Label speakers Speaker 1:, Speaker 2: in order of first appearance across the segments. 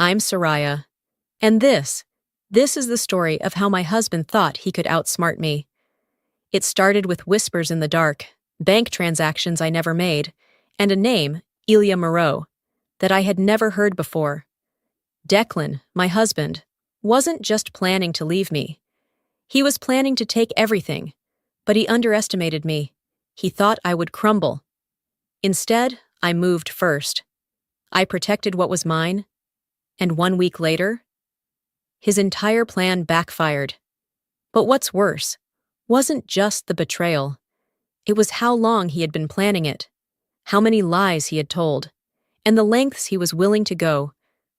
Speaker 1: I'm Soraya. And this is the story of how my husband thought he could outsmart me. It started with whispers in the dark, bank transactions I never made, and a name, Ilya Moreau, that I had never heard before. Declan, my husband, wasn't just planning to leave me. He was planning to take everything, but he underestimated me. He thought I would crumble. Instead, I moved first. I protected what was mine, and 1 week later, his entire plan backfired. But what's worse wasn't just the betrayal. It was how long he had been planning it, how many lies he had told, and the lengths he was willing to go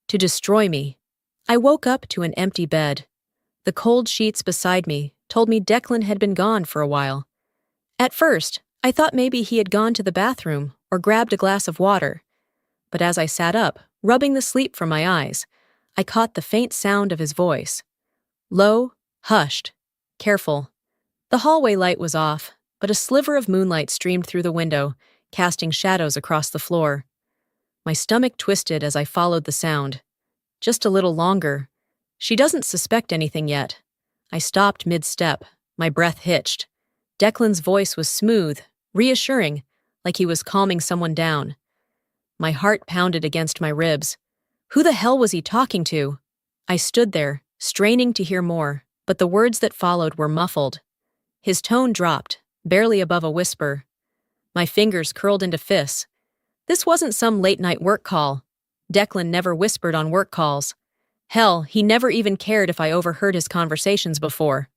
Speaker 1: to destroy me. I woke up to an empty bed. The cold sheets beside me told me Declan had been gone for a while. At first, I thought maybe he had gone to the bathroom or grabbed a glass of water. But as I sat up, rubbing the sleep from my eyes, I caught the faint sound of his voice. Low, hushed, careful. The hallway light was off, but a sliver of moonlight streamed through the window, casting shadows across the floor. My stomach twisted as I followed the sound. Just a little longer. She doesn't suspect anything yet. I stopped mid-step, my breath hitched. Declan's voice was smooth, reassuring, like he was calming someone down. My heart pounded against my ribs. Who the hell was he talking to? I stood there, straining to hear more, but the words that followed were muffled. His tone dropped, barely above a whisper. My fingers curled into fists. This wasn't some late-night work call. Declan never whispered on work calls. Hell, he never even cared if I overheard his conversations before.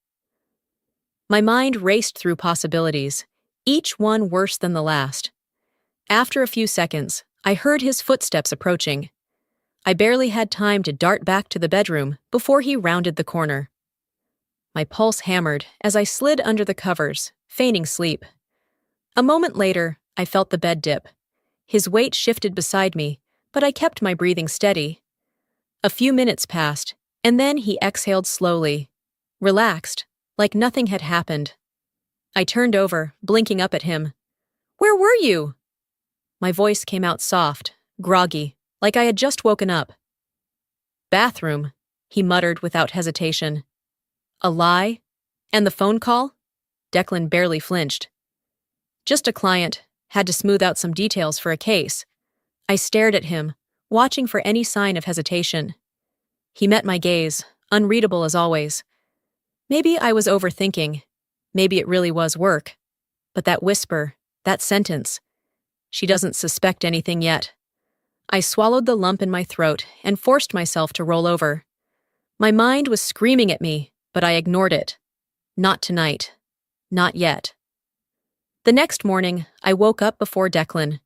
Speaker 1: My mind raced through possibilities, each one worse than the last. After a few seconds, I heard his footsteps approaching. I barely had time to dart back to the bedroom before he rounded the corner. My pulse hammered as I slid under the covers, feigning sleep. A moment later, I felt the bed dip. His weight shifted beside me, but I kept my breathing steady. A few minutes passed, and then he exhaled slowly, relaxed, like nothing had happened. I turned over, blinking up at him. "Where were you?" My voice came out soft, groggy, like I had just woken up. "Bathroom," he muttered without hesitation. "A lie? And the phone call?" Declan barely flinched. "Just a client. Had to smooth out some details for a case." I stared at him, watching for any sign of hesitation. He met my gaze, unreadable as always. Maybe I was overthinking. Maybe it really was work. But that whisper, that sentence, she doesn't suspect anything yet. I swallowed the lump in my throat and forced myself to roll over. My mind was screaming at me, but I ignored it. Not tonight. Not yet. The next morning, I woke up before Declan.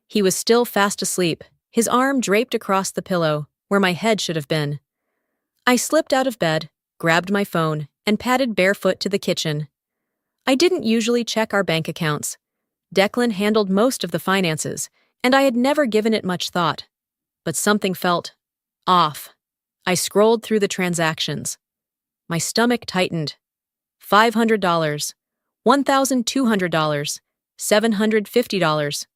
Speaker 1: He was still fast asleep, his arm draped across the pillow, where my head should have been. I slipped out of bed, grabbed my phone, and padded barefoot to the kitchen. I didn't usually check our bank accounts. Declan handled most of the finances, and I had never given it much thought. But something felt off. I scrolled through the transactions. My stomach tightened. $500, $1,200, $750,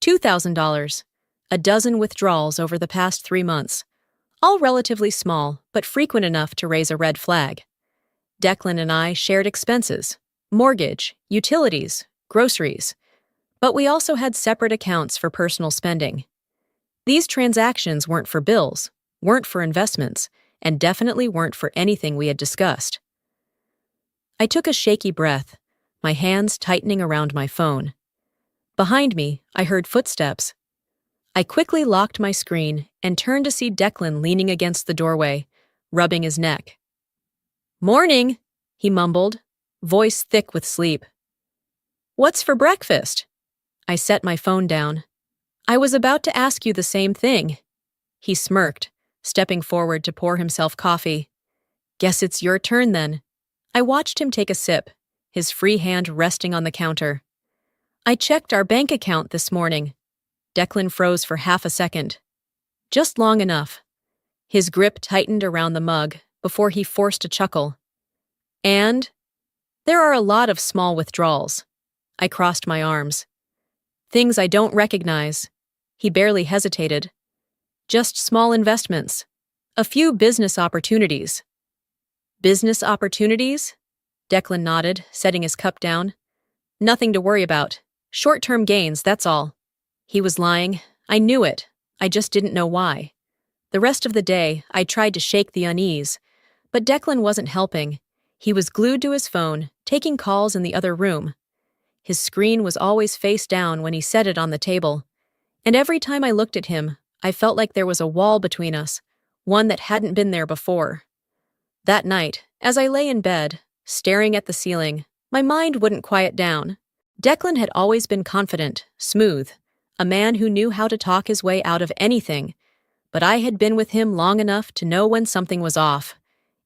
Speaker 1: $2,000, a dozen withdrawals over the past 3 months, all relatively small but frequent enough to raise a red flag. Declan and I shared expenses, mortgage, utilities, groceries, but we also had separate accounts for personal spending. These transactions weren't for bills, weren't for investments, and definitely weren't for anything we had discussed. I took a shaky breath, my hands tightening around my phone. Behind me, I heard footsteps. I quickly locked my screen and turned to see Declan leaning against the doorway, rubbing his neck. "Morning," he mumbled, voice thick with sleep. "What's for breakfast?" I set my phone down. "I was about to ask you the same thing." He smirked, stepping forward to pour himself coffee. "Guess it's your turn then." I watched him take a sip, his free hand resting on the counter. "I checked our bank account this morning." Declan froze for half a second. Just long enough. His grip tightened around the mug before he forced a chuckle. "And?" "There are a lot of small withdrawals." I crossed my arms. "Things I don't recognize." He barely hesitated. "Just small investments. A few business opportunities. Business opportunities? Declan nodded, setting his cup down. Nothing to worry about. Short-term gains, that's all. He was lying. I knew it. I just didn't know why. The rest of the day, I tried to shake the unease. But Declan wasn't helping. He was glued to his phone, taking calls in the other room. His screen was always face down when he set it on the table. And every time I looked at him, I felt like there was a wall between us, one that hadn't been there before. That night, as I lay in bed, staring at the ceiling, my mind wouldn't quiet down. Declan had always been confident, smooth, a man who knew how to talk his way out of anything. But I had been with him long enough to know when something was off.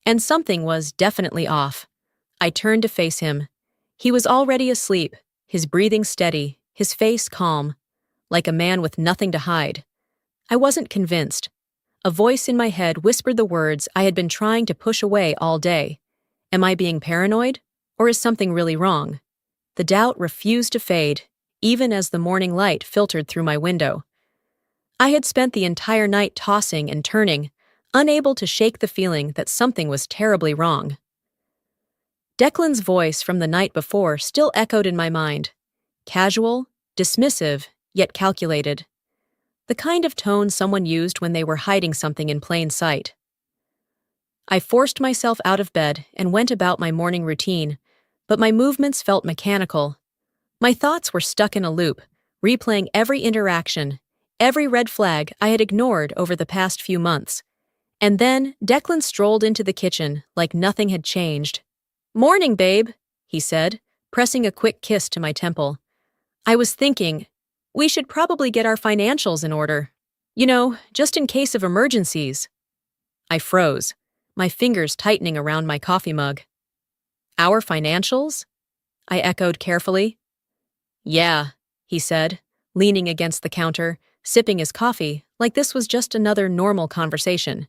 Speaker 1: And something was definitely off. I turned to face him. He was already asleep, his breathing steady, his face calm, like a man with nothing to hide. I wasn't convinced. A voice in my head whispered the words I had been trying to push away all day. Am I being paranoid? Or is something really wrong? The doubt refused to fade, even as the morning light filtered through my window. I had spent the entire night tossing and turning, unable to shake the feeling that something was terribly wrong. Declan's voice from the night before still echoed in my mind. Casual, dismissive, yet calculated. The kind of tone someone used when they were hiding something in plain sight. I forced myself out of bed and went about my morning routine, but my movements felt mechanical. My thoughts were stuck in a loop, replaying every interaction, every red flag I had ignored over the past few months. And then Declan strolled into the kitchen like nothing had changed. "Morning, babe," he said, pressing a quick kiss to my temple. I was thinking, we should probably get our financials in order. You know, just in case of emergencies. I froze, my fingers tightening around my coffee mug. Our financials? I echoed carefully. Yeah, he said, leaning against the counter, sipping his coffee like this was just another normal conversation.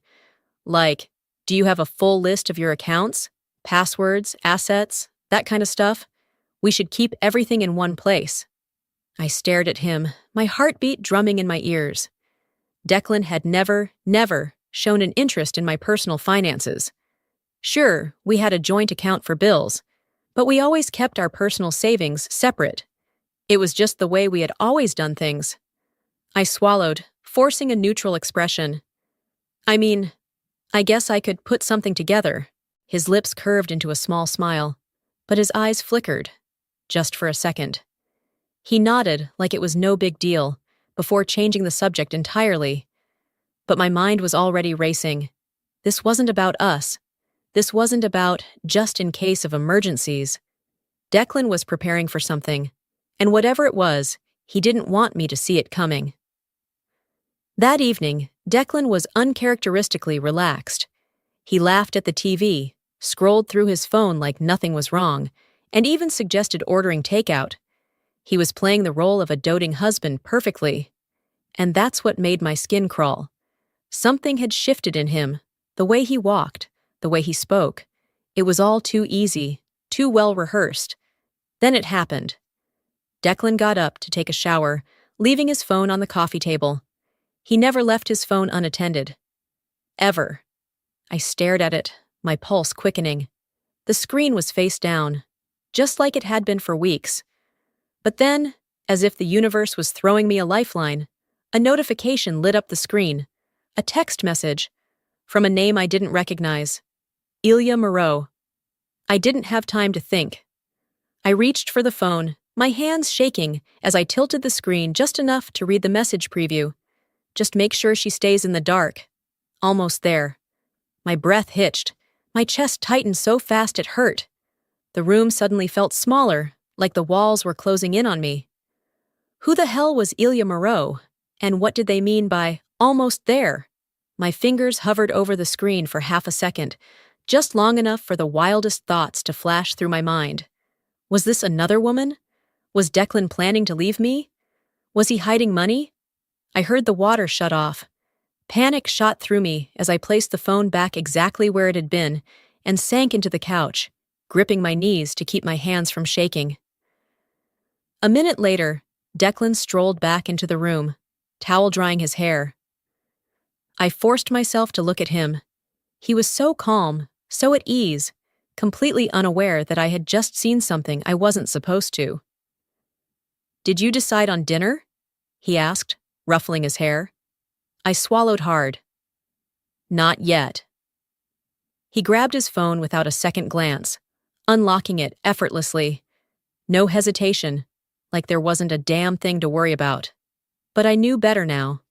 Speaker 1: Like, do you have a full list of your accounts, passwords, assets, that kind of stuff? We should keep everything in one place. I stared at him, my heartbeat drumming in my ears. Declan had never shown an interest in my personal finances. Sure, we had a joint account for bills, but we always kept our personal savings separate. It was just the way we had always done things. I swallowed, forcing a neutral expression. I mean, I guess I could put something together. His lips curved into a small smile, but his eyes flickered, just for a second. He nodded like it was no big deal, before changing the subject entirely. But my mind was already racing. This wasn't about us. This wasn't about just in case of emergencies. Declan was preparing for something, and whatever it was, he didn't want me to see it coming. That evening, Declan was uncharacteristically relaxed. He laughed at the TV, scrolled through his phone like nothing was wrong, and even suggested ordering takeout. He was playing the role of a doting husband perfectly. And that's what made my skin crawl. Something had shifted in him, the way he walked, the way he spoke. It was all too easy, too well rehearsed. Then it happened. Declan got up to take a shower, leaving his phone on the coffee table. He never left his phone unattended. Ever. I stared at it, my pulse quickening. The screen was face down, just like it had been for weeks. But then, as if the universe was throwing me a lifeline, a notification lit up the screen. A text message from a name I didn't recognize. Ilya Moreau. I didn't have time to think. I reached for the phone, my hands shaking as I tilted the screen just enough to read the message preview. Just make sure she stays in the dark. Almost there. My breath hitched. My chest tightened so fast it hurt. The room suddenly felt smaller, like the walls were closing in on me. Who the hell was Ilya Moreau? And what did they mean by almost there? My fingers hovered over the screen for half a second, just long enough for the wildest thoughts to flash through my mind. Was this another woman? Was Declan planning to leave me? Was he hiding money? I heard the water shut off. Panic shot through me as I placed the phone back exactly where it had been and sank into the couch, gripping my knees to keep my hands from shaking. A minute later, Declan strolled back into the room, towel drying his hair. I forced myself to look at him. He was so calm, so at ease, completely unaware that I had just seen something I wasn't supposed to. "Did you decide on dinner?" he asked, ruffling his hair. I swallowed hard. "Not yet." He grabbed his phone without a second glance, unlocking it effortlessly. No hesitation, like there wasn't a damn thing to worry about. But I knew better now.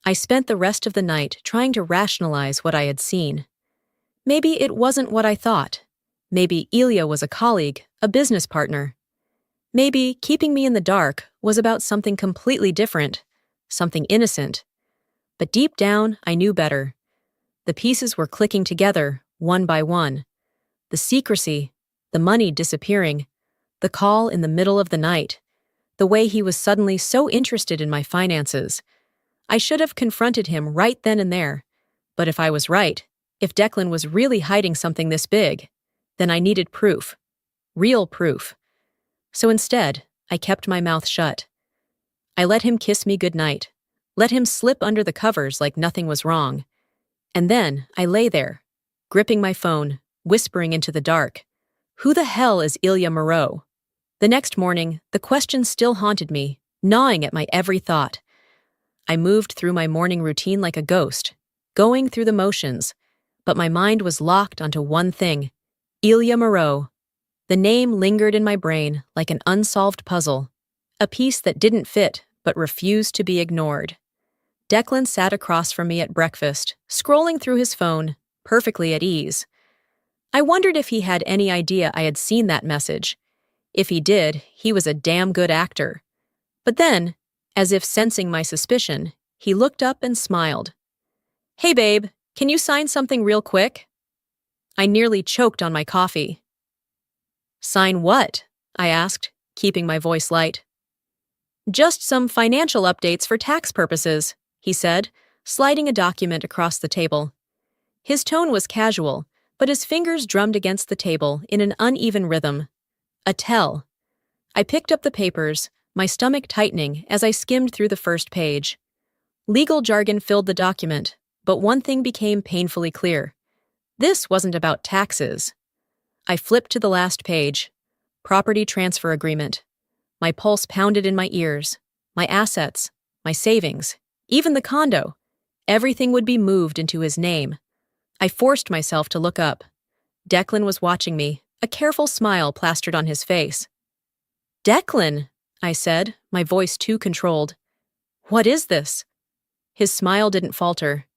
Speaker 1: I spent the rest of the night trying to rationalize what I had seen. Maybe it wasn't what I thought. Maybe Ilya was a colleague, a business partner. Maybe keeping me in the dark was about something completely different, something innocent. But deep down, I knew better. The pieces were clicking together, one by one. The secrecy, the money disappearing, the call in the middle of the night, the way he was suddenly so interested in my finances. I should have confronted him right then and there. But if I was right, if Declan was really hiding something this big, then I needed proof. Real proof. So instead, I kept my mouth shut. I let him kiss me goodnight, let him slip under the covers like nothing was wrong. And then I lay there, gripping my phone, whispering into the dark, "Who the hell is Ilya Moreau?" The next morning, the question still haunted me, gnawing at my every thought. I moved through my morning routine like a ghost, going through the motions, but my mind was locked onto one thing: Ilya Moreau. The name lingered in my brain like an unsolved puzzle, a piece that didn't fit but refused to be ignored. Declan sat across from me at breakfast, scrolling through his phone, perfectly at ease. I wondered if he had any idea I had seen that message. If he did, he was a damn good actor. But then, as if sensing my suspicion, he looked up and smiled. "Hey babe, can you sign something real quick?" I nearly choked on my coffee. "Sign what?" I asked, keeping my voice light. "Just some financial updates for tax purposes," he said, sliding a document across the table. His tone was casual, but his fingers drummed against the table in an uneven rhythm. A tell. I picked up the papers, my stomach tightening as I skimmed through the first page. Legal jargon filled the document, but one thing became painfully clear. This wasn't about taxes. I flipped to the last page. Property transfer agreement. My pulse pounded in my ears. My assets, my savings, even the condo. Everything would be moved into his name. I forced myself to look up. Declan was watching me, a careful smile plastered on his face. "Declan," I said, my voice too controlled. "What is this?" His smile didn't falter.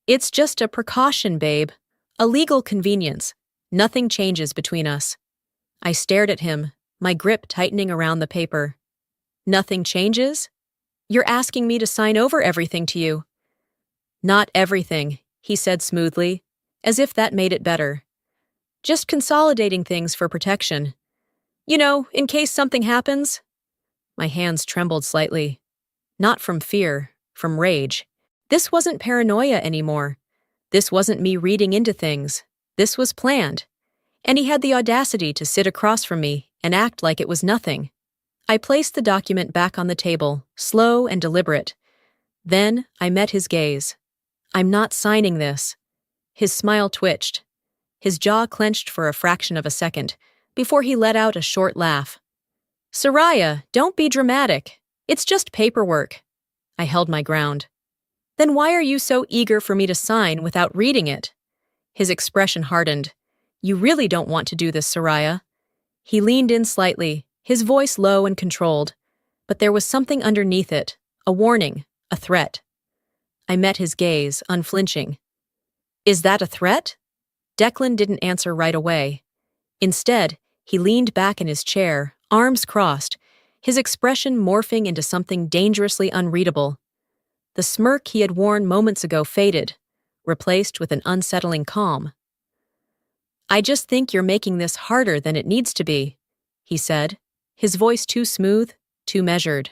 Speaker 1: "It's just a precaution, babe. A legal convenience. Nothing changes between us." I stared at him, my grip tightening around the paper. "Nothing changes? You're asking me to sign over everything to you." "Not everything," he said smoothly, as if that made it better. "Just consolidating things for protection. You know, in case something happens." My hands trembled slightly. Not from fear, from rage. This wasn't paranoia anymore. This wasn't me reading into things. This was planned. And he had the audacity to sit across from me and act like it was nothing. I placed the document back on the table, slow and deliberate. Then I met his gaze. "I'm not signing this." His smile twitched. His jaw clenched for a fraction of a second, before he let out a short laugh. "Soraya, don't be dramatic. It's just paperwork." I held my ground. "Then why are you so eager for me to sign without reading it?" His expression hardened. "You really don't want to do this, Soraya." He leaned in slightly, his voice low and controlled. But there was something underneath it, a warning, a threat. I met his gaze, unflinching. "Is that a threat?" Declan didn't answer right away. Instead, he leaned back in his chair, arms crossed, his expression morphing into something dangerously unreadable. The smirk he had worn moments ago faded, replaced with an unsettling calm. "I just think you're making this harder than it needs to be," he said, his voice too smooth, too measured.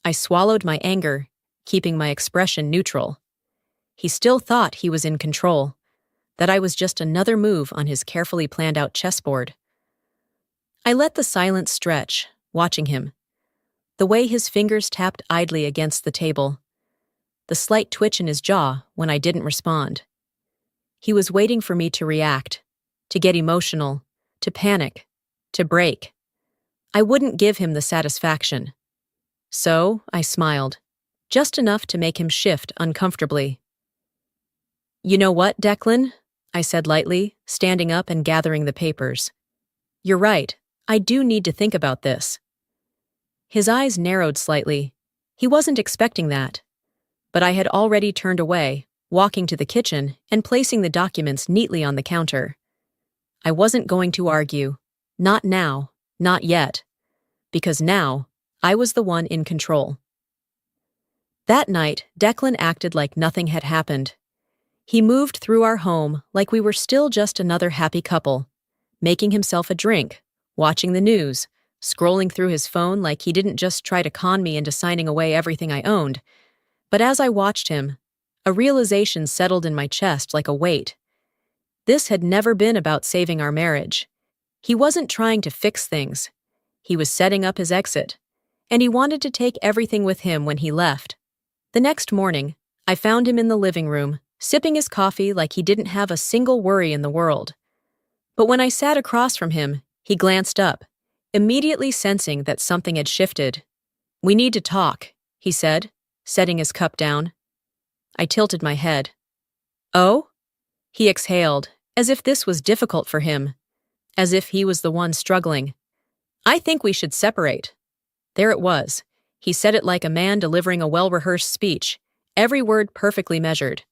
Speaker 1: I swallowed my anger, keeping my expression neutral. He still thought he was in control, that I was just another move on his carefully planned out chessboard. I let the silence stretch, watching him. The way his fingers tapped idly against the table. the slight twitch in his jaw when I didn't respond. He was waiting for me to react, to get emotional, to panic, to break. I wouldn't give him the satisfaction. So I smiled, just enough to make him shift uncomfortably. "You know what, Declan?" I said lightly, standing up and gathering the papers. "You're right, I do need to think about this." His eyes narrowed slightly. He wasn't expecting that. But I had already turned away, walking to the kitchen and placing the documents neatly on the counter. I wasn't going to argue. Not now, not yet. Because now, I was the one in control. That night, Declan acted like nothing had happened. He moved through our home like we were still just another happy couple, making himself a drink, watching the news, scrolling through his phone like he didn't just try to con me into signing away everything I owned. But as I watched him, a realization settled in my chest like a weight. This had never been about saving our marriage. He wasn't trying to fix things. He was setting up his exit, and he wanted to take everything with him when he left. The next morning, I found him in the living room, sipping his coffee like he didn't have a single worry in the world. But when I sat across from him, he glanced up, immediately sensing that something had shifted. "We need to talk," he said, setting his cup down. I tilted my head. "Oh?" He exhaled, as if this was difficult for him, as if he was the one struggling. "I think we should separate." There it was. He said it like a man delivering a well-rehearsed speech, every word perfectly measured.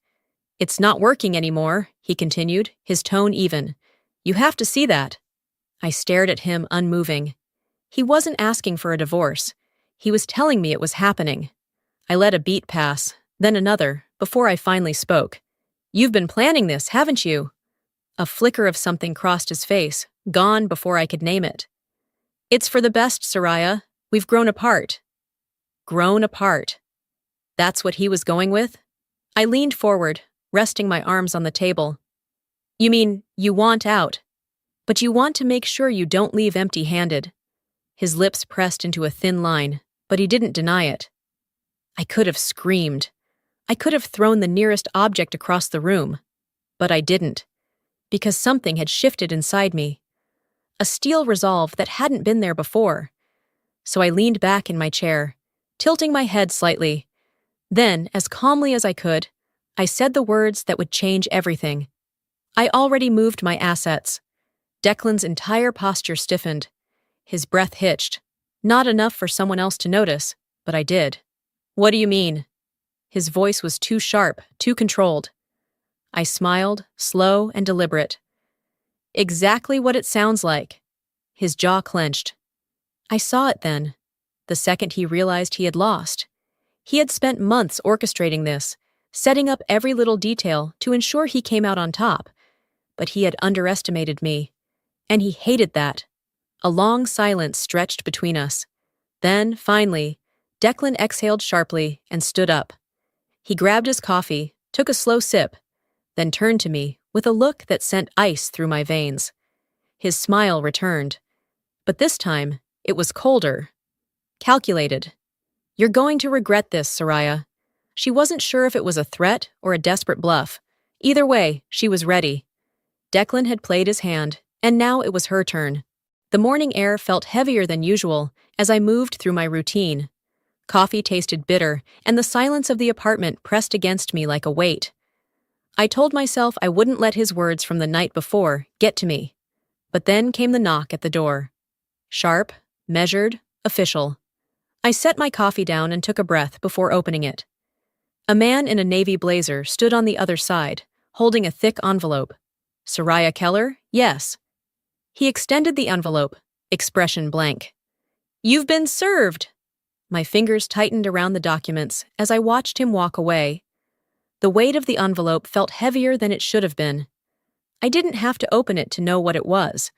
Speaker 1: "It's not working anymore," he continued, his tone even. "You have to see that." I stared at him, unmoving. He wasn't asking for a divorce. He was telling me it was happening. I let a beat pass, then another, before I finally spoke. "You've been planning this, haven't you?" A flicker of something crossed his face, gone before I could name it. "It's for the best, Soraya. We've grown apart." Grown apart. That's what he was going with? I leaned forward, resting my arms on the table. "You mean, you want out, but you want to make sure you don't leave empty-handed." His lips pressed into a thin line, but he didn't deny it. I could have screamed. I could have thrown the nearest object across the room. But I didn't, because something had shifted inside me. A steel resolve that hadn't been there before. So I leaned back in my chair, tilting my head slightly. Then, as calmly as I could, I said the words that would change everything. I already moved my assets. Declan's entire posture stiffened. His breath hitched. Not enough for someone else to notice, but I did. "What do you mean?" His voice was too sharp, too controlled. I smiled, slow and deliberate. "Exactly what it sounds like." His jaw clenched. I saw it then, the second he realized he had lost. He had spent months orchestrating this, setting up every little detail to ensure he came out on top. But he had underestimated me, and he hated that. A long silence stretched between us. Then, finally, Declan exhaled sharply and stood up. He grabbed his coffee, took a slow sip, then turned to me with a look that sent ice through my veins. His smile returned, but this time it was colder, calculated. "You're going to regret this, Soraya." She wasn't sure if it was a threat or a desperate bluff. Either way, she was ready. Declan had played his hand, and now it was her turn. The morning air felt heavier than usual as I moved through my routine. Coffee tasted bitter, and the silence of the apartment pressed against me like a weight. I told myself I wouldn't let his words from the night before get to me. But then came the knock at the door. Sharp, measured, official. I set my coffee down and took a breath before opening it. A man in a navy blazer stood on the other side, holding a thick envelope. "Soraya Keller? Yes." He extended the envelope, expression blank. "You've been served!" My fingers tightened around the documents as I watched him walk away. The weight of the envelope felt heavier than it should have been. I didn't have to open it to know what it was.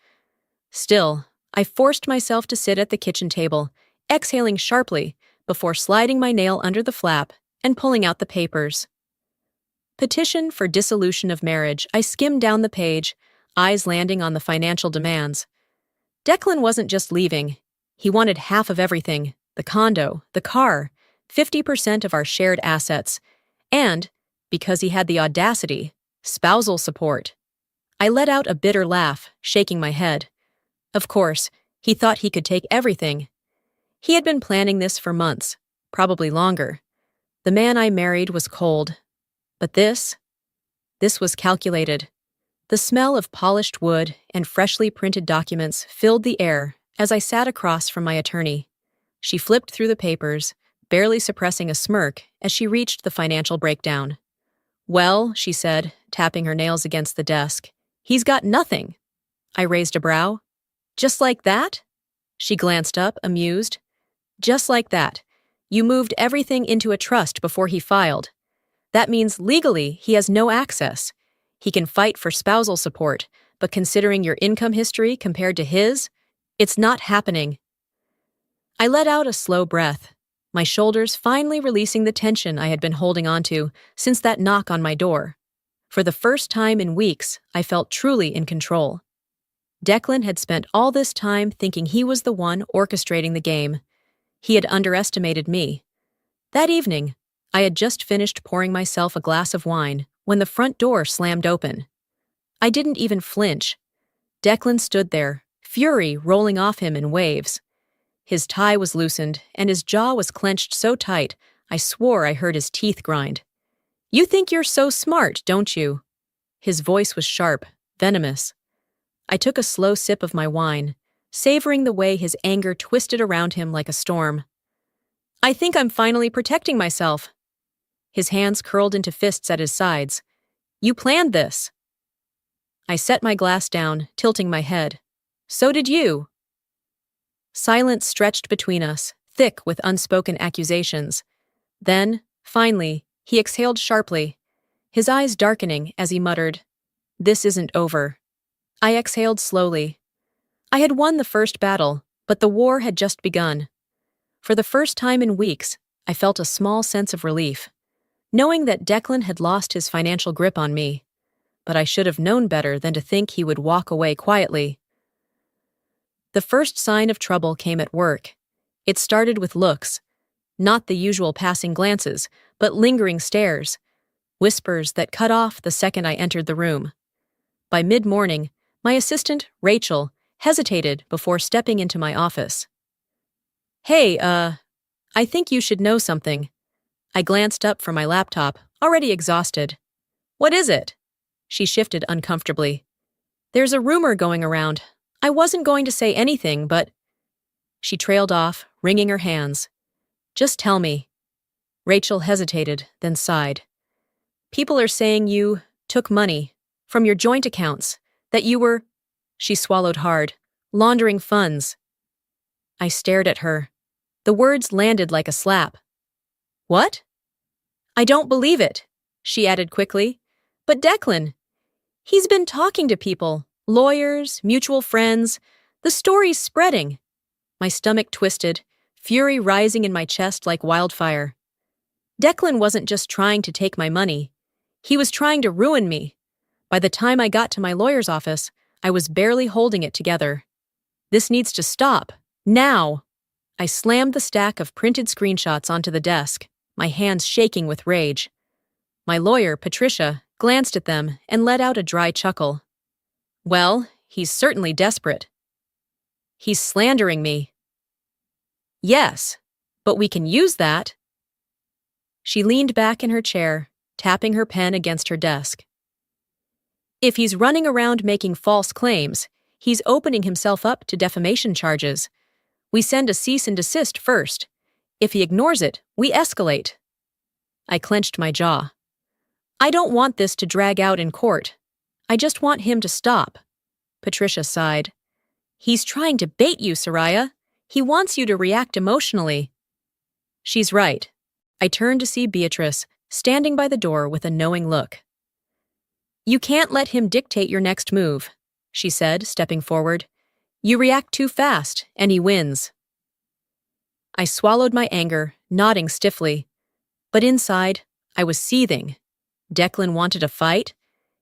Speaker 1: Still, I forced myself to sit at the kitchen table, exhaling sharply before sliding my nail under the flap and pulling out the papers. Petition for dissolution of marriage. I skimmed down the page, eyes landing on the financial demands. Declan wasn't just leaving. He wanted half of everything, the condo, the car, 50% of our shared assets, And, because he had the audacity, spousal support. I let out a bitter laugh, shaking my head. Of course, he thought he could take everything. He had been planning this for months, probably longer. The man I married was cold. But this was calculated. The smell of polished wood and freshly printed documents filled the air as I sat across from my attorney. She flipped through the papers, barely suppressing a smirk as she reached the financial breakdown. "Well," she said, tapping her nails against the desk, "he's got nothing." I raised a brow. "Just like that?" She glanced up, amused. "Just like that. You moved everything into a trust before he filed. That means legally he has no access. He can fight for spousal support, but considering your income history compared to his, it's not happening." I let out a slow breath, my shoulders finally releasing the tension I had been holding onto since that knock on my door. For the first time in weeks, I felt truly in control. Declan had spent all this time thinking he was the one orchestrating the game. He had underestimated me. That evening, I had just finished pouring myself a glass of wine when the front door slammed open. I didn't even flinch. Declan stood there, fury rolling off him in waves. His tie was loosened, and his jaw was clenched so tight I swore I heard his teeth grind. "You think you're so smart, don't you?" His voice was sharp, venomous. I took a slow sip of my wine, savoring the way his anger twisted around him like a storm. "I think I'm finally protecting myself." His hands curled into fists at his sides. "You planned this." I set my glass down, tilting my head. "So did you." Silence stretched between us, thick with unspoken accusations. Then, finally, he exhaled sharply, his eyes darkening as he muttered, "This isn't over." I exhaled slowly. I had won the first battle, but the war had just begun. For the first time in weeks, I felt a small sense of relief, knowing that Declan had lost his financial grip on me. But I should have known better than to think he would walk away quietly. The first sign of trouble came at work. It started with looks. Not the usual passing glances, but lingering stares. Whispers that cut off the second I entered the room. By mid-morning, my assistant, Rachel, hesitated before stepping into my office. "Hey, I think you should know something." I glanced up from my laptop, already exhausted. "What is it?" She shifted uncomfortably. "There's a rumor going around. I wasn't going to say anything, but—" She trailed off, wringing her hands. "Just tell me." Rachel hesitated, then sighed. "People are saying you took money from your joint accounts, that you were—" She swallowed hard, "laundering funds." I stared at her. The words landed like a slap. "What?" "I don't believe it," she added quickly. "But Declan, he's been talking to people, lawyers, mutual friends. The story's spreading." My stomach twisted, fury rising in my chest like wildfire. Declan wasn't just trying to take my money. He was trying to ruin me. By the time I got to my lawyer's office, I was barely holding it together. "This needs to stop. Now!" I slammed the stack of printed screenshots onto the desk, my hands shaking with rage. My lawyer, Patricia, glanced at them and let out a dry chuckle. "Well, he's certainly desperate." "He's slandering me." "Yes, but we can use that." She leaned back in her chair, tapping her pen against her desk. "If he's running around making false claims, he's opening himself up to defamation charges. We send a cease and desist first. If he ignores it, we escalate." I clenched my jaw. "I don't want this to drag out in court. I just want him to stop." Patricia sighed. "He's trying to bait you, Soraya. He wants you to react emotionally." She's right. I turned to see Beatrice, standing by the door with a knowing look. "You can't let him dictate your next move," she said, stepping forward. "You react too fast, and he wins." I swallowed my anger, nodding stiffly. But inside, I was seething. Declan wanted a fight.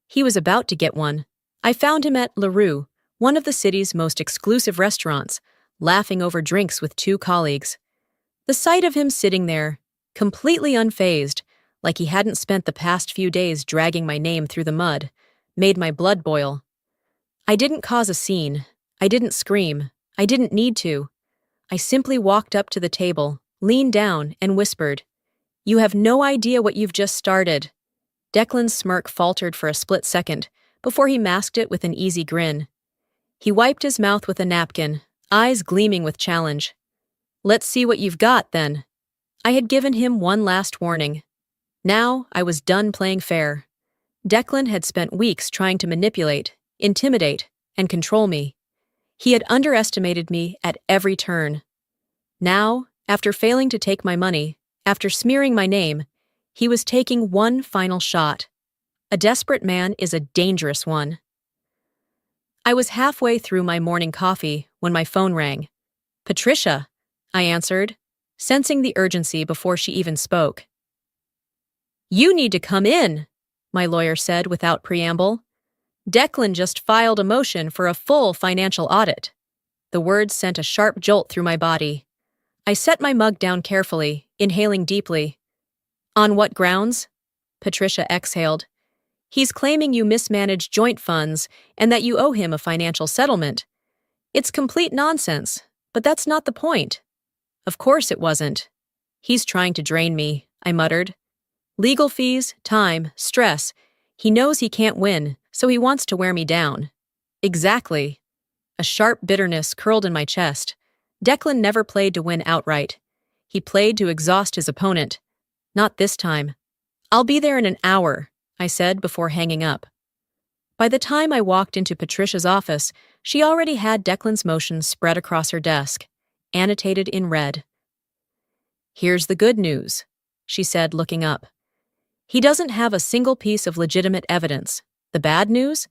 Speaker 1: He was about to get one. I found him at La Rue, one of the city's most exclusive restaurants, laughing over drinks with two colleagues. The sight of him sitting there, completely unfazed, like he hadn't spent the past few days dragging my name through the mud, made my blood boil. I didn't cause a scene. I didn't scream. I didn't need to. I simply walked up to the table, leaned down, and whispered, "You have no idea what you've just started." Declan's smirk faltered for a split second before he masked it with an easy grin. He wiped his mouth with a napkin, eyes gleaming with challenge. "Let's see what you've got, then." I had given him one last warning. Now I was done playing fair. Declan had spent weeks trying to manipulate, intimidate, and control me. He had underestimated me at every turn. Now, after failing to take my money, after smearing my name, he was taking one final shot. A desperate man is a dangerous one. I was halfway through my morning coffee when my phone rang. "Patricia," I answered, sensing the urgency before she even spoke. "You need to come in," my lawyer said without preamble. "Declan just filed a motion for a full financial audit." The words sent a sharp jolt through my body. I set my mug down carefully, inhaling deeply. "On what grounds?" Patricia exhaled. "He's claiming you mismanaged joint funds and that you owe him a financial settlement. It's complete nonsense, but that's not the point." "Of course it wasn't. He's trying to drain me," I muttered. "Legal fees, time, stress. He knows he can't win, so he wants to wear me down." "Exactly." A sharp bitterness curled in my chest. Declan never played to win outright. He played to exhaust his opponent. Not this time. "I'll be there in an hour," I said before hanging up. By the time I walked into Patricia's office, she already had Declan's motion spread across her desk, annotated in red. "Here's the good news," she said, looking up. "He doesn't have a single piece of legitimate evidence. The bad news?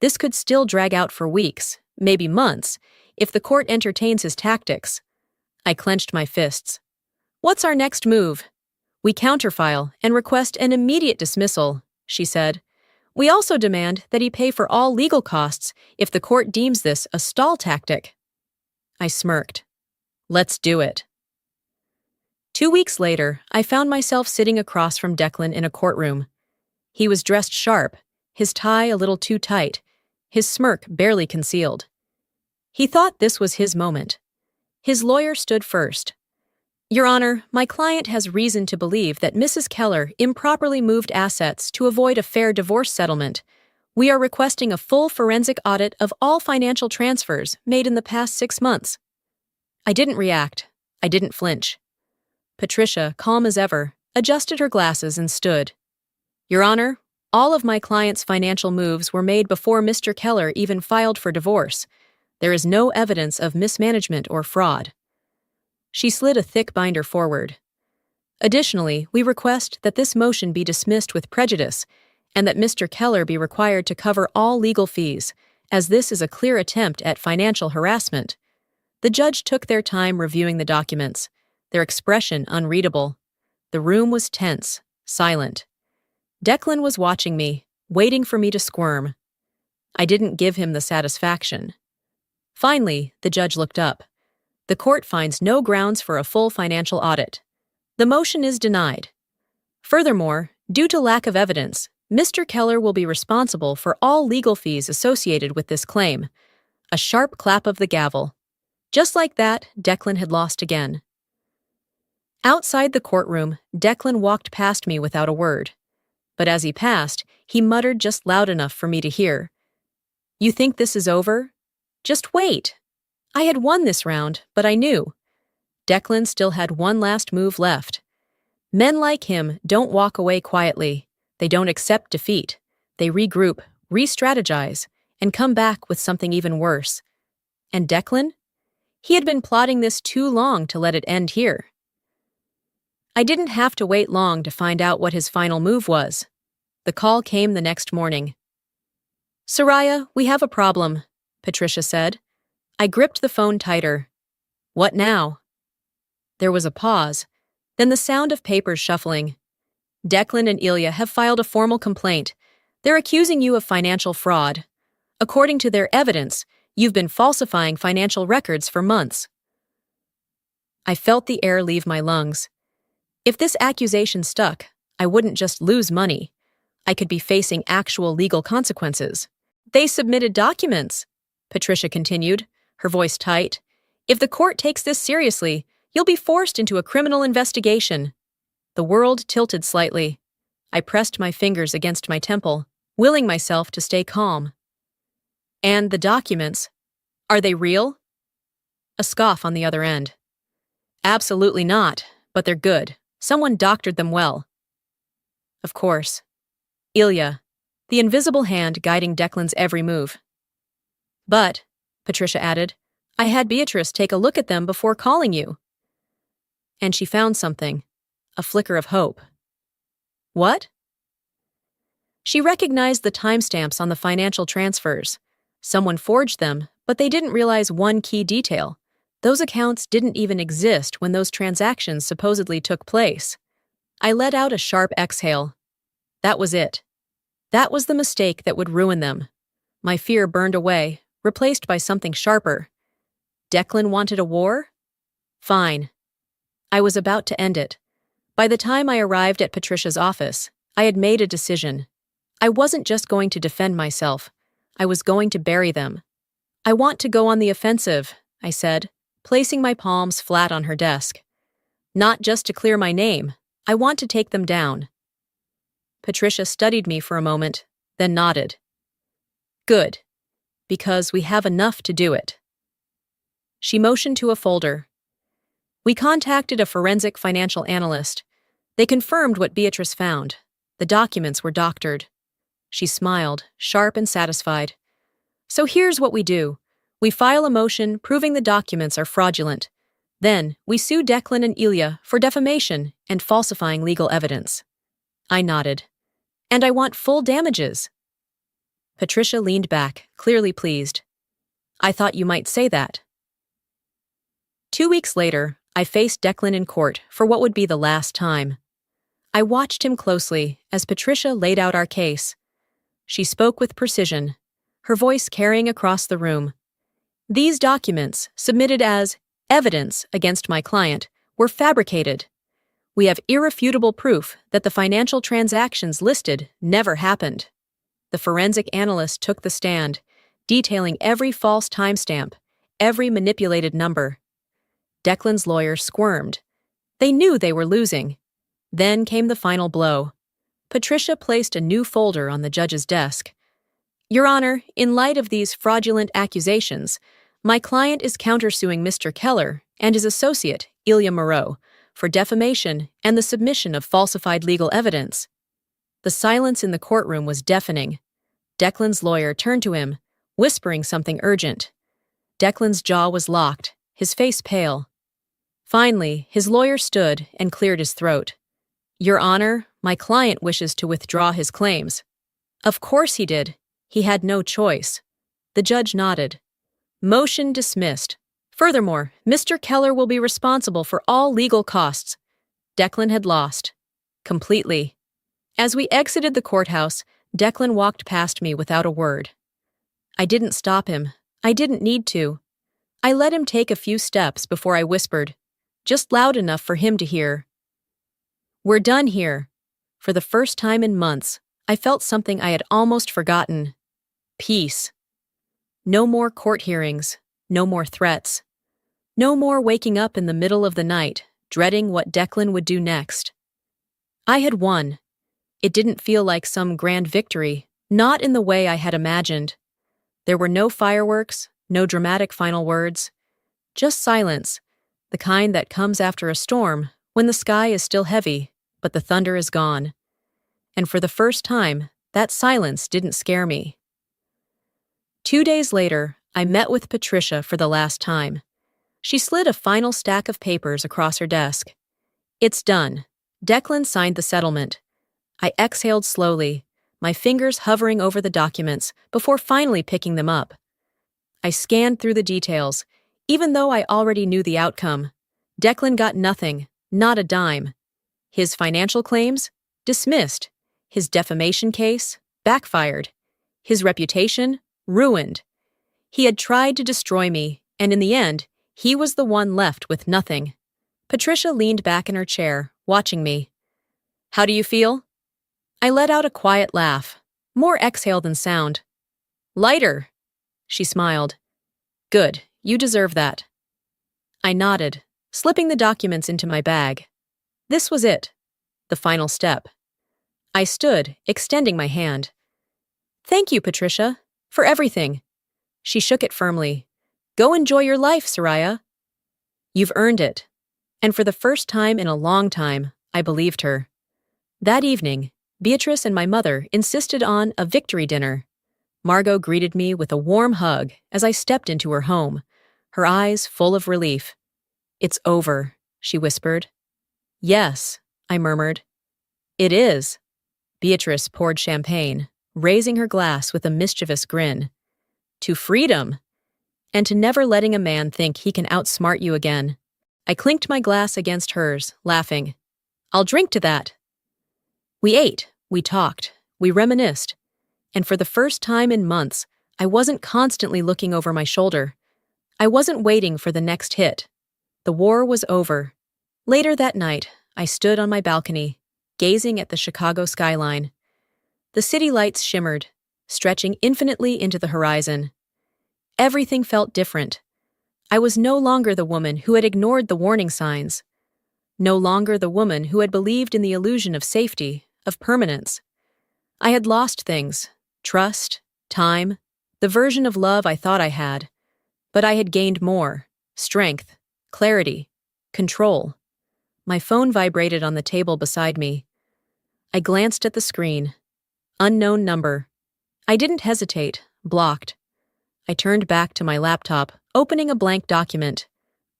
Speaker 1: This could still drag out for weeks, maybe months, if the court entertains his tactics." I clenched my fists. "What's our next move?" "We counterfile and request an immediate dismissal," she said. "We also demand that he pay for all legal costs if the court deems this a stall tactic." I smirked. "Let's do it." 2 weeks later, I found myself sitting across from Declan in a courtroom. He was dressed sharp, his tie a little too tight, his smirk barely concealed. He thought this was his moment. His lawyer stood first. "Your Honor, my client has reason to believe that Mrs. Keller improperly moved assets to avoid a fair divorce settlement. We are requesting a full forensic audit of all financial transfers made in the past 6 months." I didn't react. I didn't flinch. Patricia, calm as ever, adjusted her glasses and stood. "Your Honor, all of my client's financial moves were made before Mr. Keller even filed for divorce. There is no evidence of mismanagement or fraud." She slid a thick binder forward. "Additionally, we request that this motion be dismissed with prejudice and that Mr. Keller be required to cover all legal fees, as this is a clear attempt at financial harassment." The judge took their time reviewing the documents, their expression unreadable. The room was tense, silent. Declan was watching me, waiting for me to squirm. I didn't give him the satisfaction. Finally, the judge looked up. "The court finds no grounds for a full financial audit. The motion is denied. Furthermore, due to lack of evidence, Mr. Keller will be responsible for all legal fees associated with this claim." A sharp clap of the gavel. Just like that, Declan had lost again. Outside the courtroom, Declan walked past me without a word. But as he passed, he muttered just loud enough for me to hear. "You think this is over? Just wait." I had won this round, but I knew. Declan still had one last move left. Men like him don't walk away quietly. They don't accept defeat. They regroup, re-strategize, and come back with something even worse. And Declan? He had been plotting this too long to let it end here. I didn't have to wait long to find out what his final move was. The call came the next morning. "Soraya, we have a problem," Patricia said. I gripped the phone tighter. "What now?" There was a pause, then the sound of papers shuffling. "Declan and Ilya have filed a formal complaint. They're accusing you of financial fraud. According to their evidence, you've been falsifying financial records for months." I felt the air leave my lungs. If this accusation stuck, I wouldn't just lose money. I could be facing actual legal consequences. They submitted documents, Patricia continued, her voice tight. If the court takes this seriously, you'll be forced into a criminal investigation. The world tilted slightly. I pressed my fingers against my temple, willing myself to stay calm. And the documents, are they real? A scoff on the other end. Absolutely not, but they're good. Someone doctored them well. Of course. Ilya, the invisible hand guiding Declan's every move. But, Patricia added, I had Beatrice take a look at them before calling you. And she found something, a flicker of hope. What? She recognized the timestamps on the financial transfers. Someone forged them, but they didn't realize one key detail. Those accounts didn't even exist when those transactions supposedly took place. I let out a sharp exhale. That was it. That was the mistake that would ruin them. My fear burned away, replaced by something sharper. Declan wanted a war? Fine. I was about to end it. By the time I arrived at Patricia's office, I had made a decision. I wasn't just going to defend myself. I was going to bury them. I want to go on the offensive, I said, placing my palms flat on her desk. Not just to clear my name. I want to take them down. Patricia studied me for a moment, then nodded. Good. Because we have enough to do it. She motioned to a folder. We contacted a forensic financial analyst. They confirmed what Beatrice found. The documents were doctored. She smiled, sharp and satisfied. So here's what we do. We file a motion proving the documents are fraudulent. Then, we sue Declan and Ilya for defamation and falsifying legal evidence. I nodded. And I want full damages. Patricia leaned back, clearly pleased. I thought you might say that. 2 weeks later, I faced Declan in court for what would be the last time. I watched him closely as Patricia laid out our case. She spoke with precision, her voice carrying across the room. These documents, submitted as evidence against my client, were fabricated. We have irrefutable proof that the financial transactions listed never happened. The forensic analyst took the stand, detailing every false timestamp, every manipulated number. Declan's lawyer squirmed. They knew they were losing. Then came the final blow. Patricia placed a new folder on the judge's desk. Your Honor, in light of these fraudulent accusations, my client is countersuing Mr. Keller and his associate, Ilya Moreau, for defamation and the submission of falsified legal evidence. The silence in the courtroom was deafening. Declan's lawyer turned to him, whispering something urgent. Declan's jaw was locked, his face pale. Finally, his lawyer stood and cleared his throat. Your Honor, my client wishes to withdraw his claims. Of course he did. He had no choice. The judge nodded. Motion dismissed. Furthermore, Mr. Keller will be responsible for all legal costs. Declan had lost. Completely. As we exited the courthouse, Declan walked past me without a word. I didn't stop him. I didn't need to. I let him take a few steps before I whispered, just loud enough for him to hear. We're done here. For the first time in months, I felt something I had almost forgotten. Peace. No more court hearings, no more threats. No more waking up in the middle of the night, dreading what Declan would do next. I had won. It didn't feel like some grand victory, not in the way I had imagined. There were no fireworks, no dramatic final words. Just silence, the kind that comes after a storm, when the sky is still heavy, but the thunder is gone. And for the first time, that silence didn't scare me. 2 days later, I met with Patricia for the last time. She slid a final stack of papers across her desk. It's done. Declan signed the settlement. I exhaled slowly, my fingers hovering over the documents before finally picking them up. I scanned through the details, even though I already knew the outcome. Declan got nothing, not a dime. His financial claims? Dismissed. His defamation case? Backfired. His reputation? Ruined. He had tried to destroy me, and in the end, he was the one left with nothing. Patricia leaned back in her chair, watching me. How do you feel? I let out a quiet laugh, more exhale than sound. Lighter, she smiled. Good, you deserve that. I nodded, slipping the documents into my bag. This was it, the final step. I stood, extending my hand. Thank you, Patricia, for everything. She shook it firmly. Go enjoy your life, Soraya. You've earned it. And for the first time in a long time, I believed her. That evening, Beatrice and my mother insisted on a victory dinner. Margot greeted me with a warm hug as I stepped into her home, her eyes full of relief. It's over, she whispered. Yes, I murmured. It is. Beatrice poured champagne, raising her glass with a mischievous grin. To freedom! And to never letting a man think he can outsmart you again. I clinked my glass against hers, laughing. I'll drink to that. We ate, we talked, we reminisced. And for the first time in months, I wasn't constantly looking over my shoulder. I wasn't waiting for the next hit. The war was over. Later that night, I stood on my balcony, gazing at the Chicago skyline. The city lights shimmered, stretching infinitely into the horizon. Everything felt different. I was no longer the woman who had ignored the warning signs. No longer the woman who had believed in the illusion of safety, of permanence. I had lost things, trust, time, the version of love I thought I had. But I had gained more, strength, clarity, control. My phone vibrated on the table beside me. I glanced at the screen. Unknown number. I didn't hesitate, blocked. I turned back to my laptop, opening a blank document.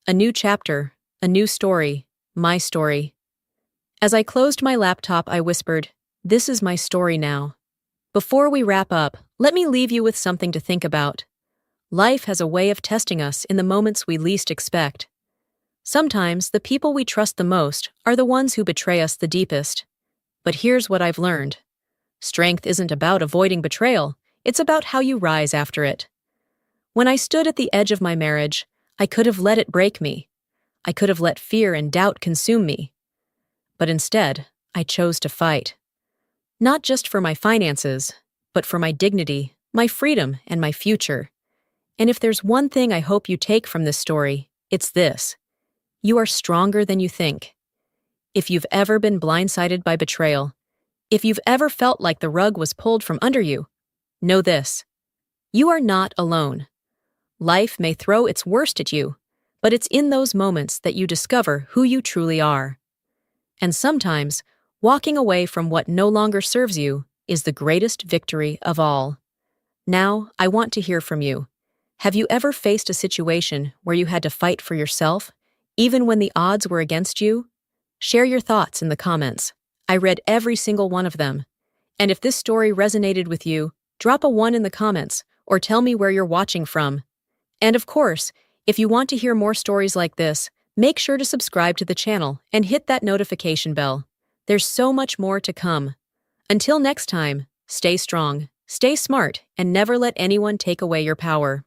Speaker 1: A new chapter, a new story, my story. As I closed my laptop, I whispered, "This is my story now." Before we wrap up, let me leave you with something to think about. Life has a way of testing us in the moments we least expect. Sometimes the people we trust the most are the ones who betray us the deepest. But here's what I've learned. Strength isn't about avoiding betrayal, it's about how you rise after it. When I stood at the edge of my marriage, I could have let it break me. I could have let fear and doubt consume me. But instead, I chose to fight. Not just for my finances, but for my dignity, my freedom, and my future. And if there's one thing I hope you take from this story, it's this. You are stronger than you think. If you've ever been blindsided by betrayal, if you've ever felt like the rug was pulled from under you, know this. You are not alone. Life may throw its worst at you, but it's in those moments that you discover who you truly are. And sometimes, walking away from what no longer serves you is the greatest victory of all. Now, I want to hear from you. Have you ever faced a situation where you had to fight for yourself, even when the odds were against you? Share your thoughts in the comments. I read every single one of them. And if this story resonated with you, drop a 1 in the comments or tell me where you're watching from. And of course, if you want to hear more stories like this, make sure to subscribe to the channel and hit that notification bell. There's so much more to come. Until next time, stay strong, stay smart, and never let anyone take away your power.